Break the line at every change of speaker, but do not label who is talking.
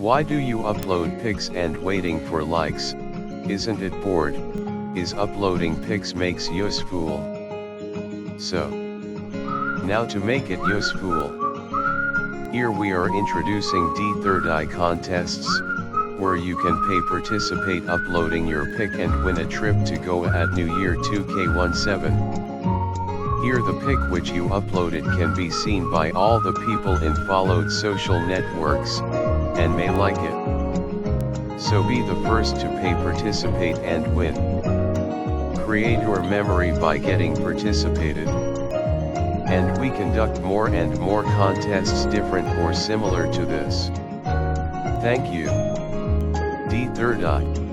Why do you upload pics and waiting for likes? Isn't it bored? Is uploading pics makes useful? So, now to make it useful, here we are introducing D3RDI contests, where you can pay participate uploading your pic and win a trip to Goa at New Year 2K17. Here the pic which you uploaded can be seen by all the people in followed social networks, and may like it. So be the first to pay participate and win. Create your memory by getting participated. And we conduct more and more contests different or similar to this. Thank you. D3RDI.